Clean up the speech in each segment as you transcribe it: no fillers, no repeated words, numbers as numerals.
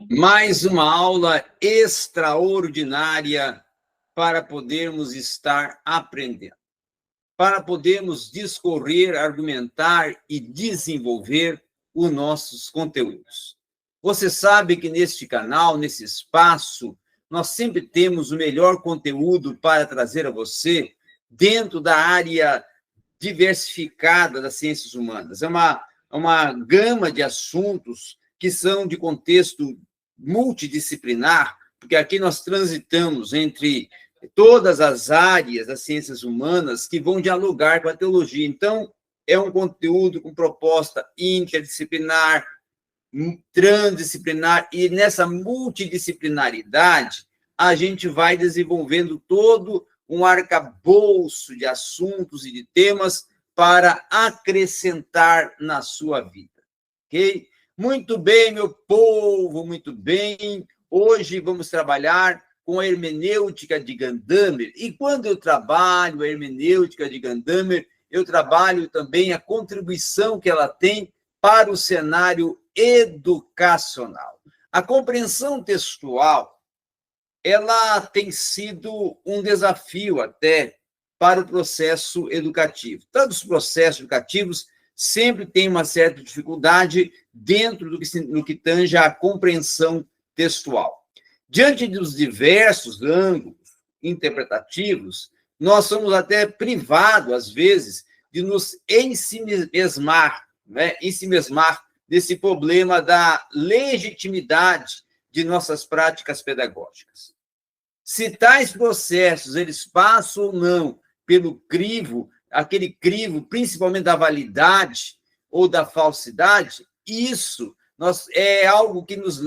Mais uma aula extraordinária para podermos estar aprendendo, para podermos discorrer, argumentar e desenvolver os nossos conteúdos. Você sabe que neste canal, nesse espaço, nós sempre temos o melhor conteúdo para trazer a você dentro da área diversificada das ciências humanas. É uma gama de assuntos que são de contexto multidisciplinar, porque aqui nós transitamos entre todas as áreas das ciências humanas que vão dialogar com a teologia. Então, é um conteúdo com proposta interdisciplinar, transdisciplinar, e nessa multidisciplinaridade, a gente vai desenvolvendo todo um arcabouço de assuntos e de temas para acrescentar na sua vida, ok? Muito bem, meu povo, muito bem. Hoje vamos trabalhar com a hermenêutica de Gadamer. E quando eu trabalho a hermenêutica de Gadamer, eu trabalho também a contribuição que ela tem para o cenário educacional. A compreensão textual, ela tem sido um desafio até para o processo educativo. Todos os processos educativos sempre têm uma certa dificuldade dentro do que tange à compreensão textual. Diante dos diversos ângulos interpretativos, nós somos até privados, às vezes, de nos ensimesmar desse problema da legitimidade de nossas práticas pedagógicas. Se tais processos eles passam ou não pelo crivo, aquele crivo, principalmente da validade ou da falsidade, isso é algo que nos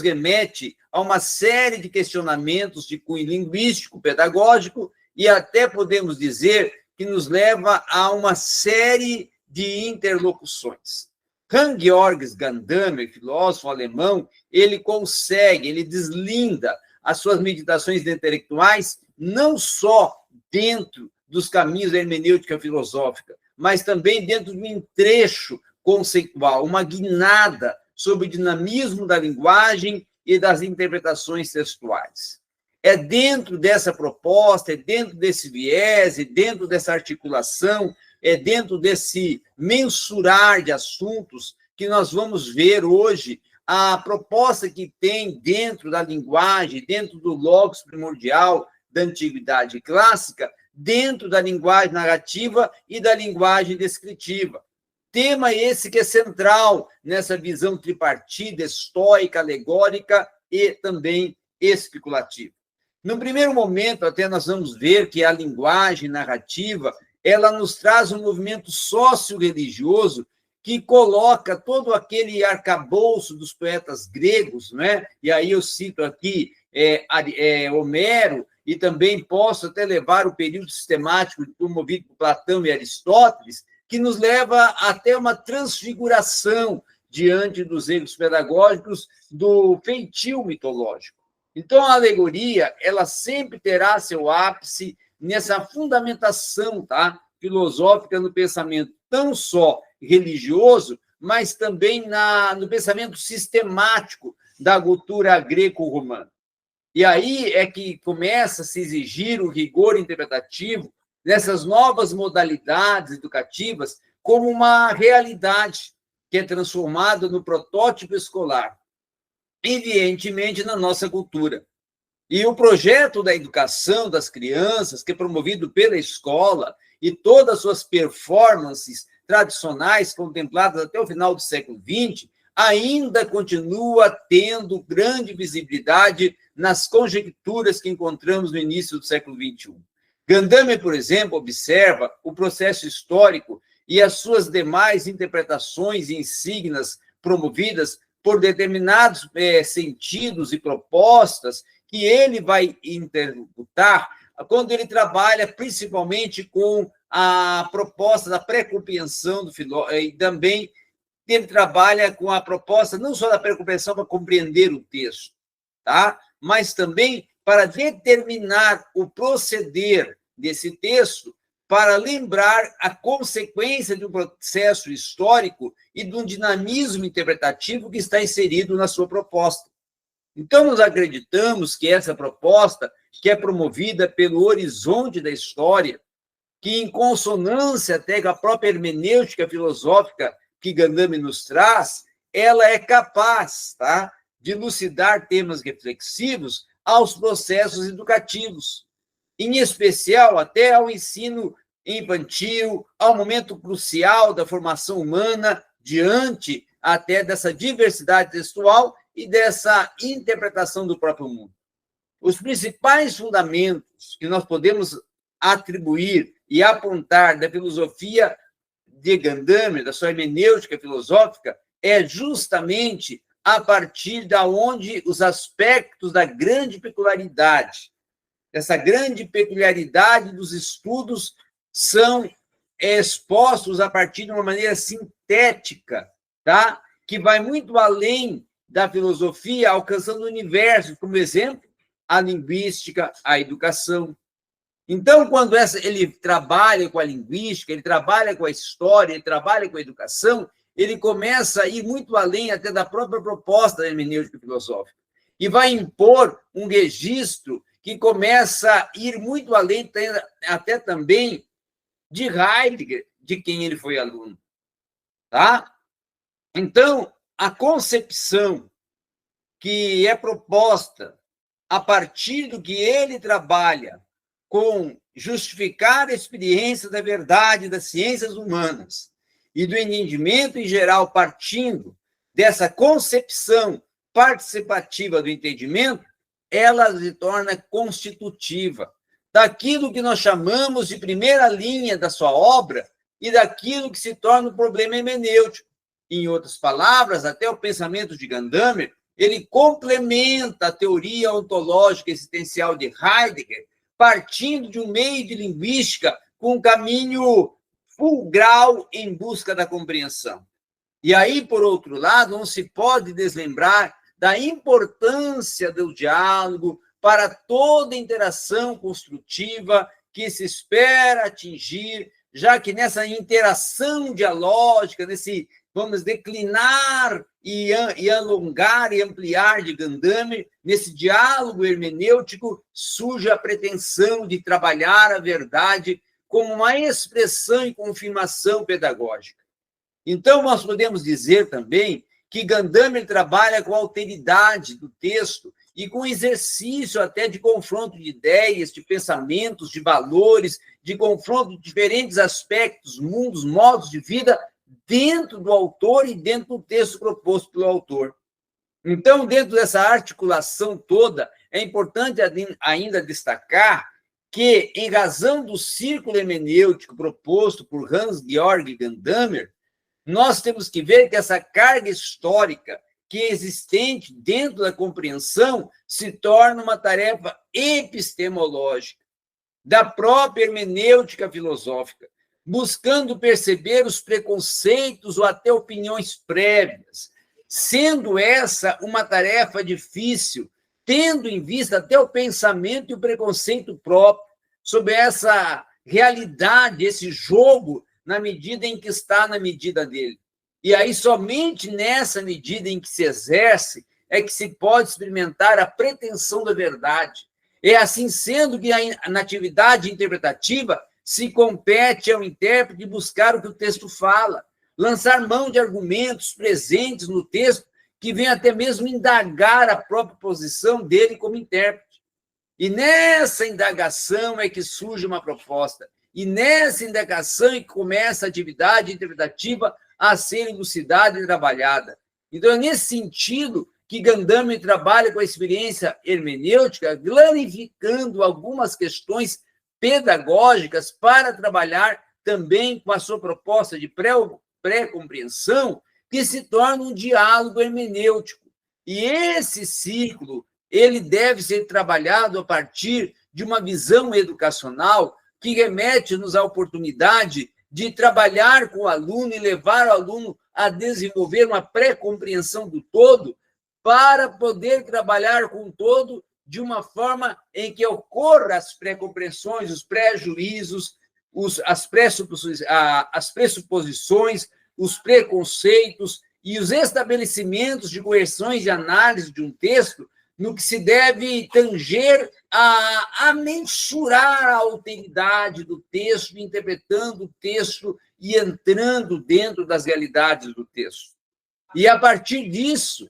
remete a uma série de questionamentos de cunho linguístico, pedagógico, e até podemos dizer que nos leva a uma série de interlocuções. Hans-Georg Gadamer, filósofo alemão, ele deslinda as suas meditações intelectuais não só dentro dos caminhos da hermenêutica filosófica, mas também dentro de um trecho conceitual, uma guinada sobre o dinamismo da linguagem e das interpretações textuais. É dentro dessa proposta, é dentro desse viés, é dentro dessa articulação, é dentro desse mensurar de assuntos que nós vamos ver hoje a proposta que tem dentro da linguagem, dentro do logos primordial da antiguidade clássica, dentro da linguagem narrativa e da linguagem descritiva. Tema esse que é central nessa visão tripartida, estoica, alegórica e também especulativa. No primeiro momento, até nós vamos ver que a linguagem narrativa ela nos traz um movimento sócio-religioso que coloca todo aquele arcabouço dos poetas gregos, né? E aí eu cito aqui Homero, e também posso até levar o período sistemático promovido por Platão e Aristóteles, que nos leva até uma transfiguração diante dos erros pedagógicos do feitio mitológico. Então, a alegoria ela sempre terá seu ápice nessa fundamentação filosófica no pensamento, não só religioso, mas também no pensamento sistemático da cultura greco-romana. E aí é que começa a se exigir o rigor interpretativo nessas novas modalidades educativas como uma realidade que é transformada no protótipo escolar, evidentemente na nossa cultura. E o projeto da educação das crianças, que é promovido pela escola, e todas as suas performances tradicionais contempladas até o final do século XX, ainda continua tendo grande visibilidade nas conjecturas que encontramos no início do século XXI. Gadamer, por exemplo, observa o processo histórico e as suas demais interpretações e insígnias promovidas por determinados sentidos e propostas que ele vai interpretar quando ele trabalha principalmente com a proposta da pré-compreensão do filósofo, e também ele trabalha com a proposta não só da pré-compreensão para compreender o texto, mas também para determinar o proceder desse texto para lembrar a consequência de um processo histórico e de um dinamismo interpretativo que está inserido na sua proposta. Então, nós acreditamos que essa proposta, que é promovida pelo horizonte da história, que, em consonância até com a própria hermenêutica filosófica que Gandami nos traz, ela é capaz, tá, de elucidar temas reflexivos aos processos educativos, em especial até ao ensino infantil, ao momento crucial da formação humana, diante até dessa diversidade textual e dessa interpretação do próprio mundo. Os principais fundamentos que nós podemos atribuir e apontar da filosofia de Gandami, da sua hermenêutica filosófica, é justamente a partir da onde os aspectos da grande peculiaridade, essa grande peculiaridade dos estudos são expostos a partir de uma maneira sintética, tá? Que vai muito além da filosofia, alcançando o universo, como exemplo, a linguística, a educação. Então, quando ele trabalha com a linguística, ele trabalha com a história, ele trabalha com a educação, ele começa a ir muito além até da própria proposta da hermenêutica filosófica e vai impor um registro que começa a ir muito além até também de Heidegger, de quem ele foi aluno. Tá? Então, a concepção que é proposta a partir do que ele trabalha com justificar a experiência da verdade das ciências humanas e do entendimento em geral, partindo dessa concepção participativa do entendimento, ela se torna constitutiva daquilo que nós chamamos de primeira linha da sua obra e daquilo que se torna o problema hermenêutico. Em outras palavras, até o pensamento de Gandami, ele complementa a teoria ontológica existencial de Heidegger, partindo de um meio de linguística com um caminho fulcral em busca da compreensão. E aí, por outro lado, não se pode deslembrar da importância do diálogo para toda interação construtiva que se espera atingir, já que nessa interação dialógica, nesse, vamos declinar e alongar e ampliar de Gandami, nesse diálogo hermenêutico, surge a pretensão de trabalhar a verdade como uma expressão e confirmação pedagógica. Então, nós podemos dizer também que Gandami trabalha com a alteridade do texto e com exercício até de confronto de ideias, de pensamentos, de valores, de confronto de diferentes aspectos, mundos, modos de vida, dentro do autor e dentro do texto proposto pelo autor. Então, dentro dessa articulação toda, é importante ainda destacar que, em razão do círculo hermenêutico proposto por Hans-Georg Gadamer, nós temos que ver que essa carga histórica que é existente dentro da compreensão se torna uma tarefa epistemológica da própria hermenêutica filosófica, buscando perceber os preconceitos ou até opiniões prévias, sendo essa uma tarefa difícil, tendo em vista até o pensamento e o preconceito próprio sobre essa realidade, esse jogo, na medida em que está na medida dele. E aí, somente nessa medida em que se exerce, é que se pode experimentar a pretensão da verdade. É assim sendo que na atividade interpretativa se compete ao intérprete buscar o que o texto fala, lançar mão de argumentos presentes no texto que vem até mesmo indagar a própria posição dele como intérprete. E nessa indagação é que surge uma proposta. E nessa indagação é que começa a atividade interpretativa a ser elucidada e trabalhada. Então, é nesse sentido que Gandami trabalha com a experiência hermenêutica, clarificando algumas questões pedagógicas para trabalhar também com a sua proposta de pré-compreensão, que se torna um diálogo hermenêutico. E esse ciclo ele deve ser trabalhado a partir de uma visão educacional que remete-nos à oportunidade de trabalhar com o aluno e levar o aluno a desenvolver uma pré-compreensão do todo para poder trabalhar com o todo de uma forma em que ocorram as pré-compreensões, os pré-juízos, as pressuposições, os preconceitos e os estabelecimentos de correções de análise de um texto no que se deve tanger a mensurar a alteridade do texto, interpretando o texto e entrando dentro das realidades do texto. E, a partir disso,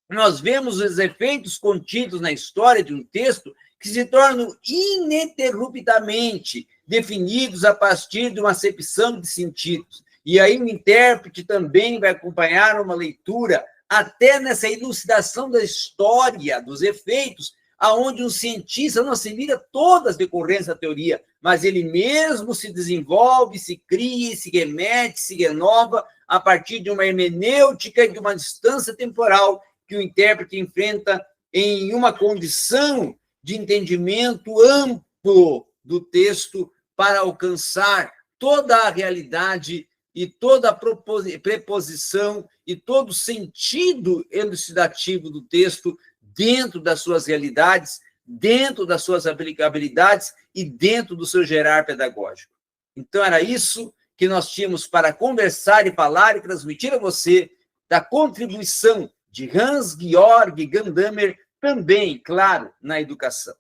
nós vemos os efeitos contidos na história de um texto que se tornam ininterruptamente definidos a partir de uma acepção de sentidos. E aí o intérprete também vai acompanhar uma leitura até nessa elucidação da história, dos efeitos, aonde um cientista não assimila todas as decorrências da teoria, mas ele mesmo se desenvolve, se cria, se remete, se renova a partir de uma hermenêutica e de uma distância temporal que o intérprete enfrenta em uma condição de entendimento amplo do texto para alcançar toda a realidade e toda a preposição e todo o sentido elucidativo do texto dentro das suas realidades, dentro das suas aplicabilidades e dentro do seu gerar pedagógico. Então, era isso que nós tínhamos para conversar e falar e transmitir a você da contribuição de Hans-Georg Gadamer, também, claro, na educação.